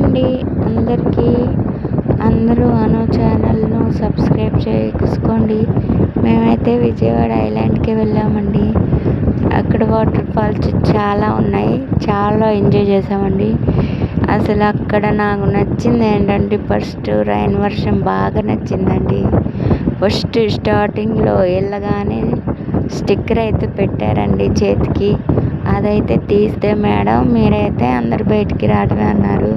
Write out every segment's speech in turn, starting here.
అండి అందరికీ. అందరూ అను ఛానల్ను సబ్స్క్రైబ్ చేసుకోండి. మేమైతే విజయవాడ ఐలాండ్కి వెళ్ళామండి. అక్కడ వాటర్ ఫాల్స్ చాలా ఉన్నాయి. చాలా ఎంజాయ్ చేసామండి. అసలు అక్కడ నాకు నచ్చింది ఏంటంటే ఫస్ట్ రైన్ వర్షం బాగా నచ్చిందండి. ఫస్ట్ స్టార్టింగ్లో వెళ్ళగానే స్టిక్కర్ అయితే పెట్టారండి చేతికి. అదైతే తీస్తే మేడం మీరైతే అందరు బయటికి రావడమే అన్నారు.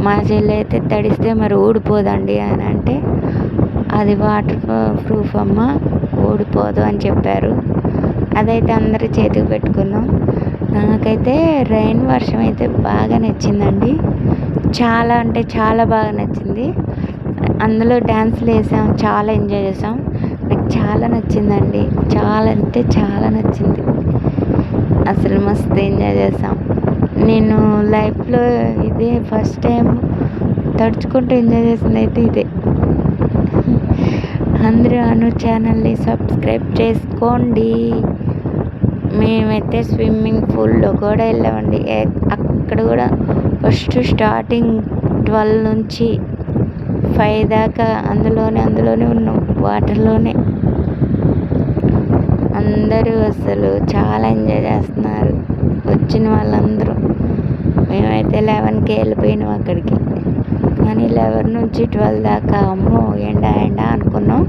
మా చెల్లి అయితే తడిస్తే మరి ఊడిపోదండి అని అంటే అది వాటర్ ప్రూఫ్ అమ్మ ఊడిపోదు అని చెప్పారు. అదైతే అందరు చేతికి పెట్టుకున్నాం. నాకైతే రైన్ వర్షం అయితే బాగా నచ్చిందండి. చాలా అంటే చాలా బాగా నచ్చింది. అందులో డ్యాన్స్లు వేసాం, చాలా ఎంజాయ్ చేసాం. నాకు చాలా నచ్చిందండి. చాలా అంటే చాలా నచ్చింది. అసలు మస్తు ఎంజాయ్ చేసాం. నేను లైఫ్లో ఇదే ఫస్ట్ టైం తడుచుకుంటూ ఎంజాయ్ చేసింది అయితే ఇదే. అందరూ అను ఛానల్ని సబ్స్క్రైబ్ చేసుకోండి. మేమైతే స్విమ్మింగ్ పూల్లో కూడా వెళ్ళామండి. అక్కడ కూడా ఫస్ట్ స్టార్టింగ్ 12 నుంచి 5 దాకా అందులోనే ఉన్నాం, వాటర్లోనే. అందరూ అసలు చాలా ఎంజాయ్ చేస్తున్నారు వచ్చిన వాళ్ళందరూ. మేమైతే 11కే వెళ్ళిపోయినాం అక్కడికి. కానీ 11 నుంచి 12 దాకా అమ్మో ఎండ అనుకున్నాం.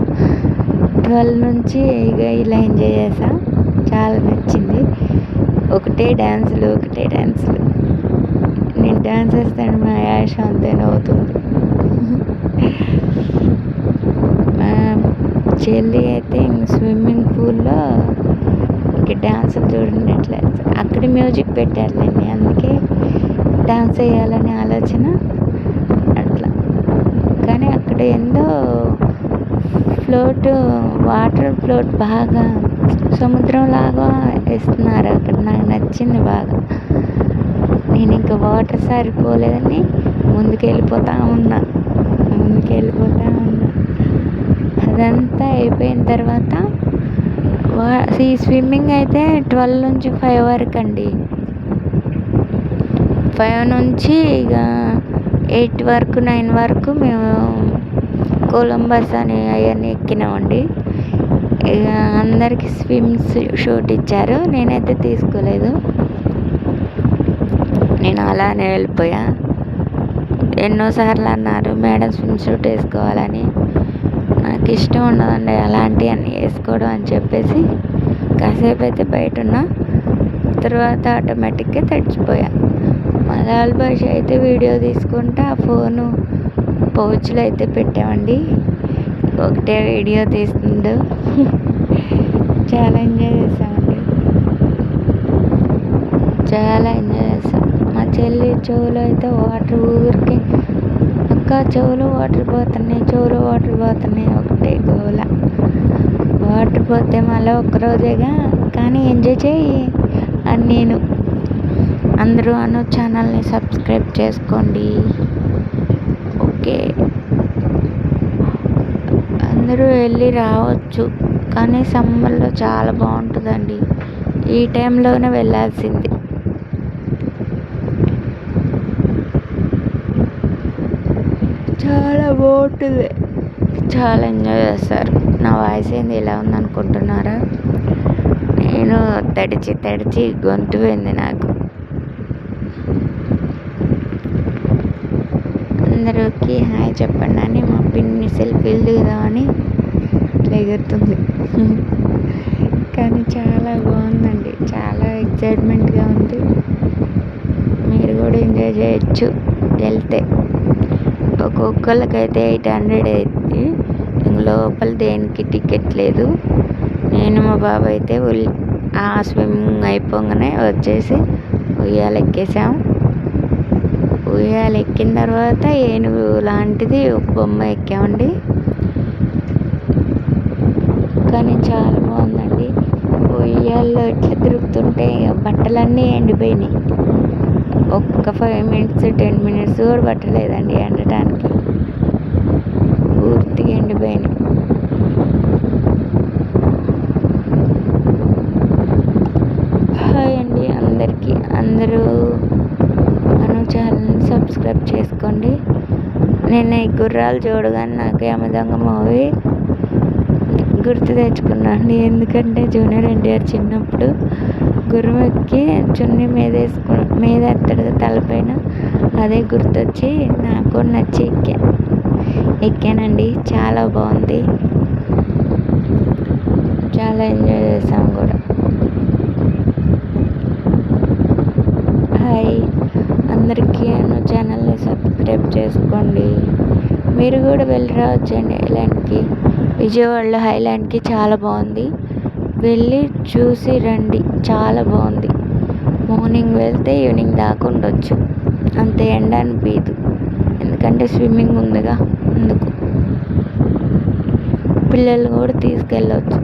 12 నుంచి ఇక ఇలా ఎంజాయ్ చేసాం. చాలా నచ్చింది. ఒకటే డ్యాన్సులు. నేను డ్యాన్స్ వేస్తాను, మా యాష అంతే నవ్వుతుంది. మా చెల్లి అయితే ఇంక స్విమ్మింగ్ పూల్లో ఇంక డ్యాన్సులు చూడండి ఎట్లా. అక్కడ మ్యూజిక్ పెట్టారులేండి, అందుకే డ్యాన్స్ వేయాలనే ఆలోచన అట్లా. కానీ అక్కడ ఏందో వాటర్ ఫ్లోట్ బాగా సముద్రం లాగా వేస్తున్నారు అక్కడ. నాకు నచ్చింది బాగా. నేను ఇంకా వాటర్ సరిపోలేదని ముందుకు వెళ్ళిపోతా ఉన్నా. అదంతా అయిపోయిన తర్వాత ఈ స్విమ్మింగ్ అయితే 12 నుంచి 5 వరకు అండి. 5 నుంచి ఇక 8 వరకు 9 వరకు మేము కొలంబస్ అని అవన్నీ ఎక్కినామండి. ఇక అందరికి షూట్ ఇచ్చారు. నేనైతే తీసుకోలేదు. నేను అలానే వెళ్ళిపోయా. ఎన్నోసార్లు అన్నారు మేడం స్విమ్ సూట్ వేసుకోవాలని. నాకు ఇష్టం ఉండదండి అలాంటివన్నీ వేసుకోవడం అని చెప్పేసి కాసేపు అయితే బయట ఉన్నా. తర్వాత ఆటోమేటిక్గా తడిచిపోయా. మలయాళ భాష అయితే వీడియో తీసుకుంటా ఫోను పౌచ్లో అయితే పెట్టామండి. ఒకటే వీడియో తీస్తుండు. చాలా ఎంజాయ్ చేసామండి. మా చెల్లి చెవులో అయితే వాటర్ ఊరికే అక్క చెవులో వాటర్ పోతున్నాయి ఒకటే గోల. వాటర్ పోతే మళ్ళీ ఒక్కరోజేగా కానీ ఎంజాయ్ చేయి అని నేను. అందరూ అను ఛానల్ని సబ్స్క్రైబ్ చేసుకోండి. ఓకే, అందరూ వెళ్ళి రావచ్చు. కానీ సమ్మర్లో చాలా బాగుంటుందండి. ఈ టైంలోనే వెళ్ళాల్సింది. చాలా బాగుంటుంది. చాలా ఎంజాయ్ చేస్తారు. నా వాయిస్ ఏంది ఇలా ఉందనుకుంటున్నారా? నేను తడిచి గొంతు పోయింది నాకు. అందరికి హాయ్ చెప్పండి అని మా పిన్ని సెల్ఫీలు దిగుదామని ఇట్లా ఎగురుతుంది. కానీ చాలా బాగుందండి. చాలా ఎక్సైట్మెంట్గా ఉంది. మీరు కూడా ఎంజాయ్ చేయొచ్చు వెళ్తే. ఒక్కొక్కరికైతే 800 అయింది. లోపల దేనికి టికెట్ లేదు. నేను మా బాబు అయితే ఆ స్విమ్మింగ్ అయిపోగానే వచ్చేసి ఉయ్యాల ఎక్కేసాం. ఉయ్యాల ఎక్కిన తర్వాత ఏనుగు లాంటిది ఒక బొమ్మ ఎక్కామండి. కానీ చాలా బాగుందండి. ఉయ్యాల్లో ఇట్లా తిరుగుతుంటే బట్టలన్నీ ఎండిపోయినాయి. ఒక్క 5 మినిట్స్ 10 మినిట్స్ కూడా పట్టలేదండి ఎండటానికి. పూర్తిగా ఎండిపోయినాయి. హాయ్ అండి అందరికీ. అందరూ అను ఛానల్ని సబ్స్క్రైబ్ సబ్స్క్రైబ్ చేసుకోండి. నేను ఈ గుర్రాలు చూడగానే నాకు యమదొంగ మూవీ గుర్తు తెచ్చుకున్నాను. ఎందుకంటే జూనియర్ ఎన్టీఆర్ చిన్నప్పుడు గుర్రం ఎక్కి చున్నీ మీద ఎత్తాడు తలపైన, అదే గుర్తొచ్చి నాకు నచ్చి ఎక్కానండి. చాలా బాగుంది, చాలా ఎంజాయ్ చేసాం కూడా. హాయ్ అందరికీ ఛానల్ని సబ్స్క్రైబ్ చేసుకోండి. మీరు కూడా వెళ్ళి రావచ్చండి ఐలాండ్కి. విజయవాడలో ఐలాండ్కి చాలా బాగుంది, వెళ్ళి చూసి రండి. చాలా బాగుంది. మార్నింగ్ వెళ్తే ఈవినింగ్ దాకా ఉండొచ్చు, అంత ఎండ అనిపించదు. ఎందుకంటే స్విమ్మింగ్ ఉందిగా, అందుకు పిల్లలు కూడా తీసుకెళ్ళవచ్చు.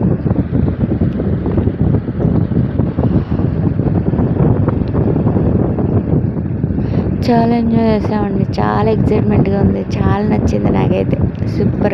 చాలా ఎంజాయ్ చేసామండి. చాలా ఎక్సైట్మెంట్గా ఉంది, చాలా నచ్చింది నాకైతే. సూపర్.